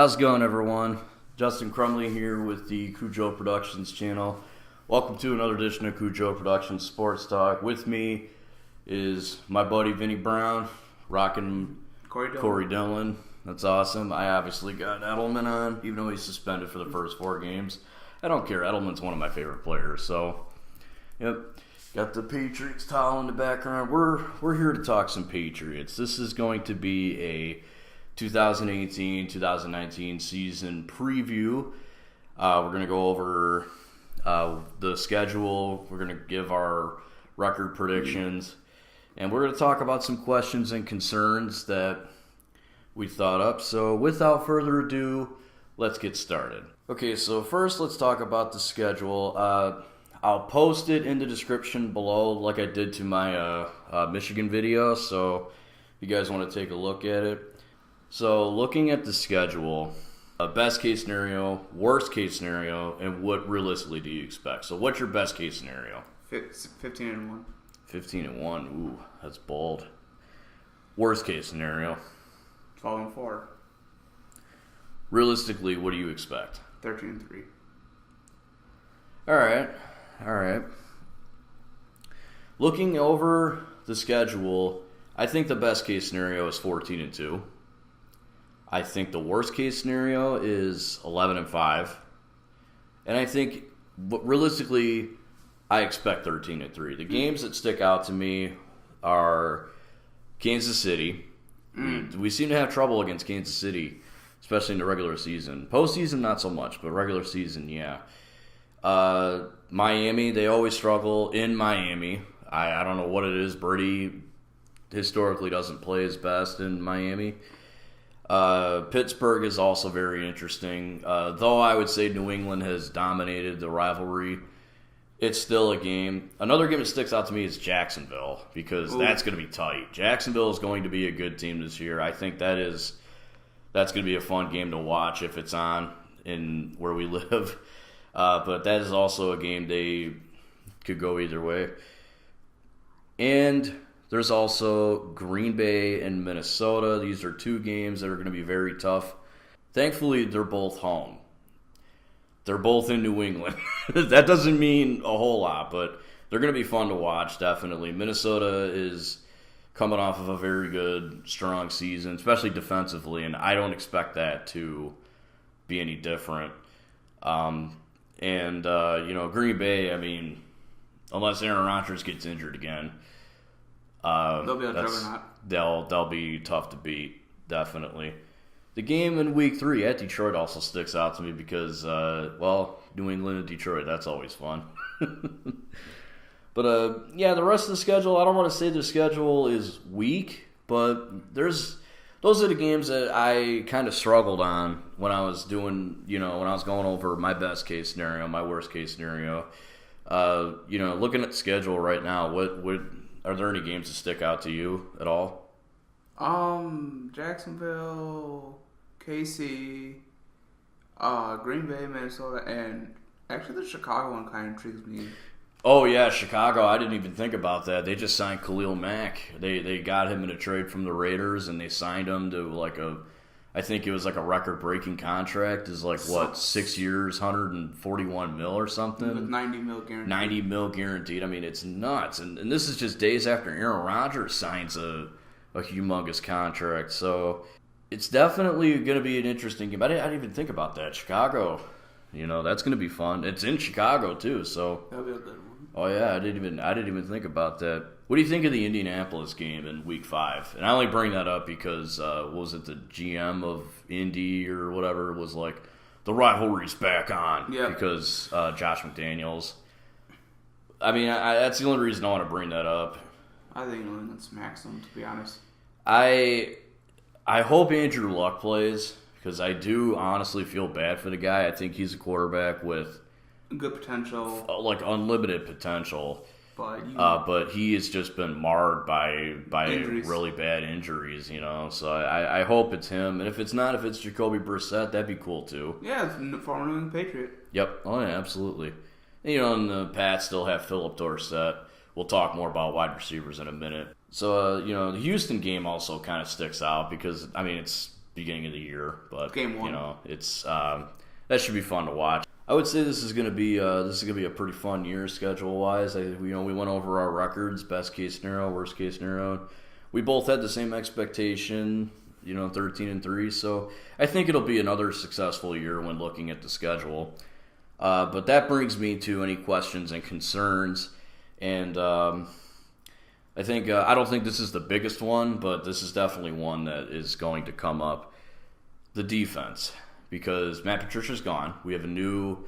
How's it going, everyone? Justin Crumley here with the Cujo Productions channel. Welcome to another edition of Cujo Productions Sports Talk. With me is my buddy Vinny Brown, rocking Corey Dillon. That's awesome. I obviously got Edelman on, even though he's suspended for the first 4 games. I don't care. Edelman's one of my favorite players. So, yep. Got the Patriots towel in the background. We're here to talk some Patriots. This is going to be a 2018-2019 season preview. We're going to go over the schedule. We're going to give our record predictions. And we're going to talk about some questions and concerns that we thought up. So without further ado, let's get started. Okay, so first let's talk about the schedule. I'll post it in the description below like I did to my Michigan video. So if you guys want to take a look at it. So, looking at the schedule, best case scenario, worst case scenario, and what realistically do you expect? So, what's your best case scenario? 15-1. 15-1. Ooh, that's bold. Worst case scenario? 12-4. Realistically, what do you expect? 13-3. All right. Looking over the schedule, I think the best case scenario is 14-2. I think the worst case scenario is 11-5. And I think, realistically, I expect 13-3. The games that stick out to me are Kansas City. We seem to have trouble against Kansas City, especially in the regular season. Postseason, not so much, but regular season, yeah. Miami, they always struggle in Miami. I don't know what it is. Brady historically doesn't play his best in Miami. Pittsburgh is also very interesting. Though I would say New England has dominated the rivalry, it's still a game. Another game that sticks out to me is Jacksonville, because that's going to be tight. Jacksonville is going to be a good team this year. I think that's going to be a fun game to watch if it's on in where we live. But that is also a game they could go either way. And there's also Green Bay and Minnesota. These are 2 games that are going to be very tough. Thankfully, they're both home. They're both in New England. That doesn't mean a whole lot, but they're going to be fun to watch, definitely. Minnesota is coming off of a very good, strong season, especially defensively, and I don't expect that to be any different. Green Bay, I mean, unless Aaron Rodgers gets injured again, they'll be a juggernaut. They'll be tough to beat, definitely. The game in Week 3 at Detroit also sticks out to me because, New England and Detroit, that's always fun. But, the rest of the schedule, I don't want to say the schedule is weak, but those are the games that I kind of struggled on when I was doing, when I was going over my best case scenario, my worst case scenario. Looking at the schedule right now, are there any games that stick out to you at all? Jacksonville, KC, Green Bay, Minnesota, and actually the Chicago one kind of intrigues me. Oh, yeah, Chicago. I didn't even think about that. They just signed Khalil Mack. They got him in a trade from the Raiders, and they signed him to I think it was like a record-breaking contract. Is 6 years, $141 million or something? With $90 million guaranteed. $90 million guaranteed. I mean, it's nuts. And this is just days after Aaron Rodgers signs a humongous contract. So it's definitely going to be an interesting game. I didn't even think about that. Chicago, that's going to be fun. It's in Chicago, too. So that'll be a good one. Oh, yeah, I didn't even think about that. What do you think of the Indianapolis game in Week 5? And I only bring that up because, was it the GM of Indy or whatever was like, the rivalry's back on because Josh McDaniels. I mean, that's the only reason I want to bring that up. I think New England smacks them, to be honest. I hope Andrew Luck plays because I do honestly feel bad for the guy. I think he's a quarterback with good potential, unlimited potential. But he has just been marred by injuries. Really bad injuries, So I hope it's him. And if it's not, if it's Jacoby Brissett, that'd be cool too. Yeah, former New England Patriot. Yep. Oh yeah, absolutely. And the Pats still have Phillip Dorsett. We'll talk more about wide receivers in a minute. So the Houston game also kind of sticks out because it's beginning of the year, but Game 1. it's that should be fun to watch. I would say this is going to be a pretty fun year schedule wise. We went over our records, best case scenario, worst case scenario. We both had the same expectation, 13-3. So I think it'll be another successful year when looking at the schedule. But that brings me to any questions and concerns, and I don't think this is the biggest one, but this is definitely one that is going to come up. The defense. Because Matt Patricia's gone. We have a new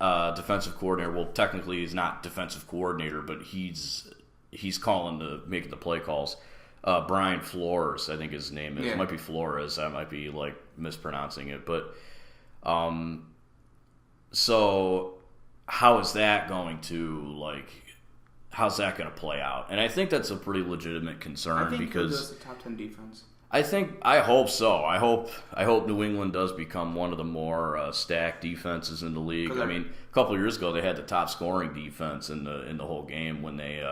defensive coordinator. Well, technically he's not defensive coordinator, but he's making the play calls. Brian Flores, I think his name is. Yeah. It might be Flores. I might be mispronouncing it. But so how is that going to how's that going to play out? And I think that's a pretty legitimate concern because it's a top 10 defense. I hope so. I hope New England does become one of the more stacked defenses in the league. I mean, a couple of years ago they had the top scoring defense in the whole game when they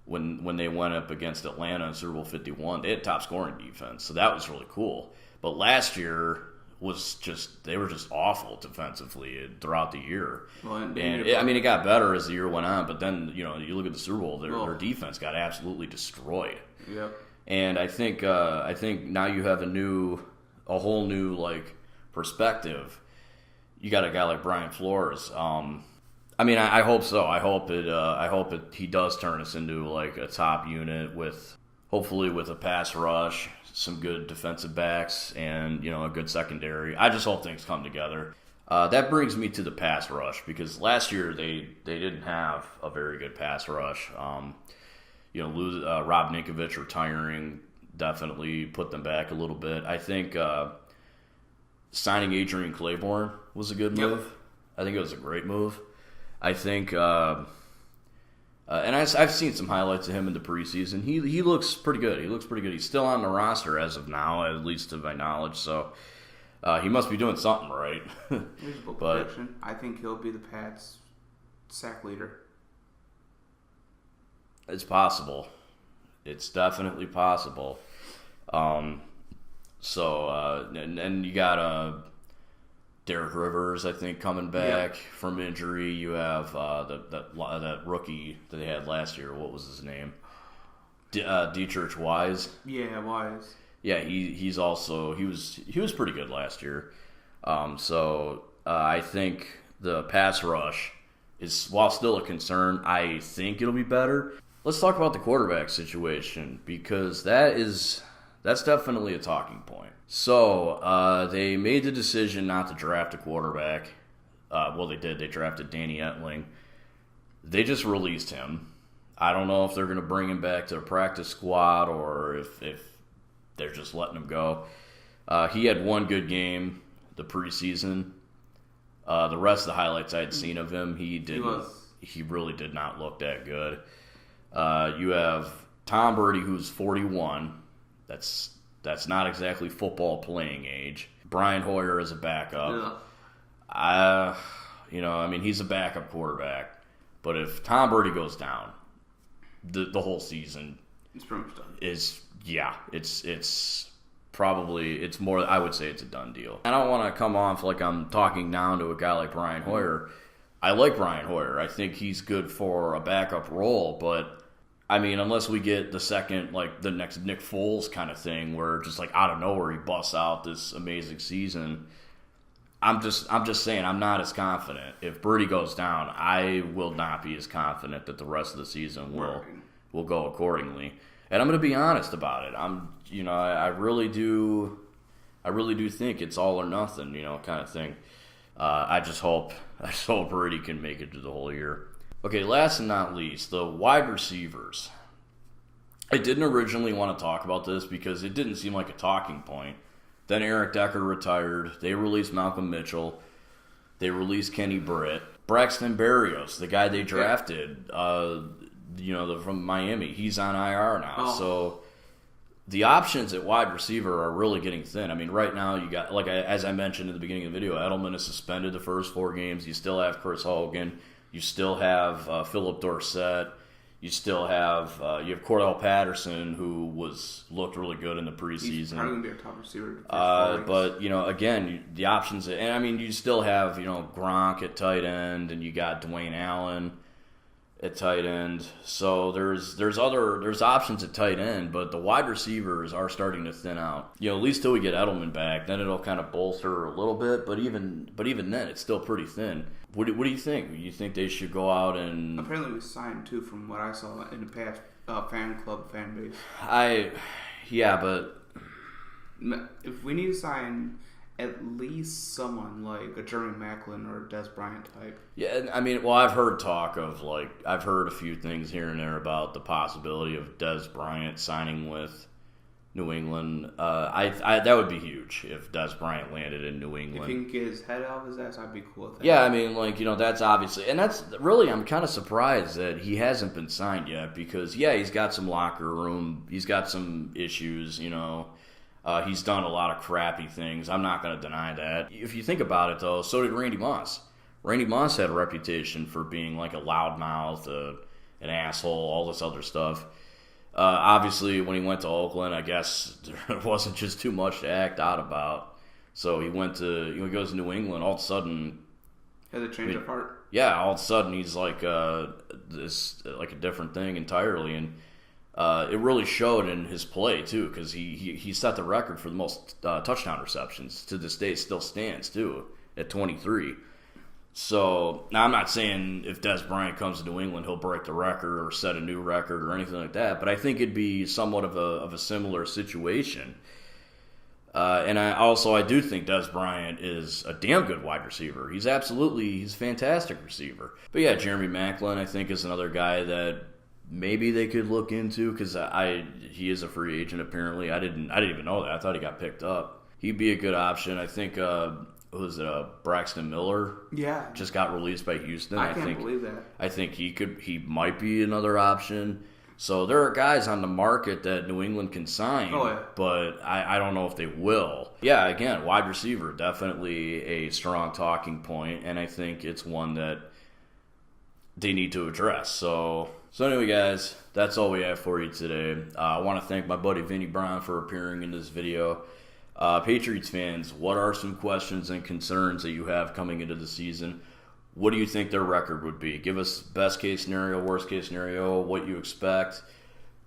went up against Atlanta in Super Bowl 51. They had top scoring defense, so that was really cool. But last year they were just awful defensively throughout the year. Well, it got better as the year went on. But then you look at the Super Bowl, their defense got absolutely destroyed. Yep. And I think now you have a whole new perspective. You got a guy like Brian Flores. I hope so. I hope he does turn us into a top unit hopefully with a pass rush, some good defensive backs, and a good secondary. I just hope things come together. That brings me to the pass rush because last year they didn't have a very good pass rush. Rob Ninkovich retiring definitely put them back a little bit. I think signing Adrian Claiborne was a good move. Yep. I think it was a great move. I think, and I've seen some highlights of him in the preseason. He looks pretty good. He's still on the roster as of now, at least to my knowledge. So he must be doing something right. Reasonable prediction. I think he'll be the Pats' sack leader. It's possible. It's definitely possible. And you got Derek Rivers, I think, coming back from injury. You have that rookie that they had last year. What was his name? Dietrich Wise. Yeah, Wise. Yeah, he was pretty good last year. I think the pass rush is, while still a concern, I think it'll be better. Let's talk about the quarterback situation because that's definitely a talking point. So they made the decision not to draft a quarterback. They did. They drafted Danny Etling. They just released him. I don't know if they're going to bring him back to the practice squad or if they're just letting him go. He had one good game the preseason. The rest of the highlights I had seen of him, he really did not look that good. You have Tom Brady, who's 41. That's not exactly football playing age. Brian Hoyer is a backup. Yeah. He's a backup quarterback. But if Tom Brady goes down, the whole season it's pretty much done. It's probably more. I would say it's a done deal. I don't want to come off like I'm talking down to a guy like Brian Hoyer. I like Brian Hoyer. I think he's good for a backup role, but unless we get the next Nick Foles kind of thing where just out of nowhere he busts out this amazing season, I'm just saying I'm not as confident. If Brady goes down, I will not be as confident that the rest of the season will go accordingly. And I'm going to be honest about it. I really do think it's all or nothing, kind of thing. I just hope Brady can make it to the whole year. Okay, last and not least, the wide receivers. I didn't originally want to talk about this because it didn't seem like a talking point. Then Eric Decker retired. They released Malcolm Mitchell. They released Kenny Britt. Braxton Berrios, the guy they drafted, from Miami, he's on IR now. Oh. So the options at wide receiver are really getting thin. Right now you got, as I mentioned in the beginning of the video, Edelman is suspended the first 4 games. You still have Chris Hogan. You still have Philip Dorsett. You still have Cordell Patterson, who looked really good in the preseason. He's probably going to be a top receiver. But, again, the options, and I mean, you still have, Gronk at tight end, and you got Dwayne Allen at tight end. So there's options at tight end, but the wide receivers are starting to thin out. At least till we get Edelman back, then it'll kind of bolster a little bit, but even then, it's still pretty thin. What do you think? You think they should go out and... Apparently we signed, too, from what I saw in the past fan base. Yeah, but... If we need to sign at least someone like a Jeremy Maclin or a Des Bryant type. Yeah, I mean, well, I've heard talk of, I've heard a few things here and there about the possibility of Des Bryant signing with New England. That would be huge if Des Bryant landed in New England. If he can get his head out of his ass, I'd be cool with that. Yeah, I mean, that's obviously, and that's really, I'm kind of surprised that he hasn't been signed yet because, yeah, he's got some locker room, he's got some issues, he's done a lot of crappy things. I'm not going to deny that. If you think about it, though, so did Randy Moss. Randy Moss had a reputation for being like a loudmouth, an asshole, all this other stuff. Obviously, when he went to Oakland, I guess there wasn't just too much to act out about. So he goes to New England. All of a sudden, had a change of heart. Yeah, all of a sudden he's like a different thing entirely, and it really showed in his play too, because he set the record for the most touchdown receptions. To this day, still stands too at 23. So, now I'm not saying if Des Bryant comes to New England, he'll break the record or set a new record or anything like that, but I think it'd be somewhat of a similar situation. And I do think Des Bryant is a damn good wide receiver. He's a fantastic receiver. But yeah, Jeremy Maclin, I think, is another guy that maybe they could look into, because he is a free agent apparently. I didn't even know that. I thought he got picked up. He'd be a good option. I think Braxton Miller? Yeah, just got released by Houston. I can't believe that. I think he might be another option. So there are guys on the market that New England can sign, but I don't know if they will. Yeah, again, wide receiver, definitely a strong talking point, and I think it's one that they need to address. So anyway, guys, that's all we have for you today. I want to thank my buddy Vinny Brown for appearing in this video. Patriots fans, what are some questions and concerns that you have coming into the season? What do you think their record would be? Give us best case scenario, worst case scenario, what you expect.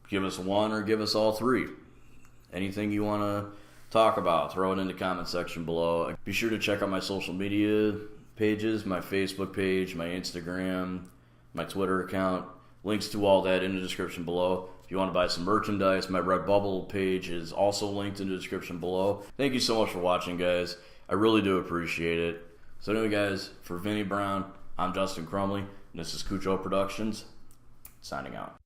Give us one or give us all three. Anything you want to talk about, throw it in the comment section below. Be sure to check out my social media pages, my Facebook page, my Instagram, my Twitter account. Links to all that in the description below. If you want to buy some merchandise, my Redbubble page is also linked in the description below. Thank you so much for watching, guys. I really do appreciate it. So anyway, guys, for Vinny Brown, I'm Justin Crumley, and this is Cucho Productions, signing out.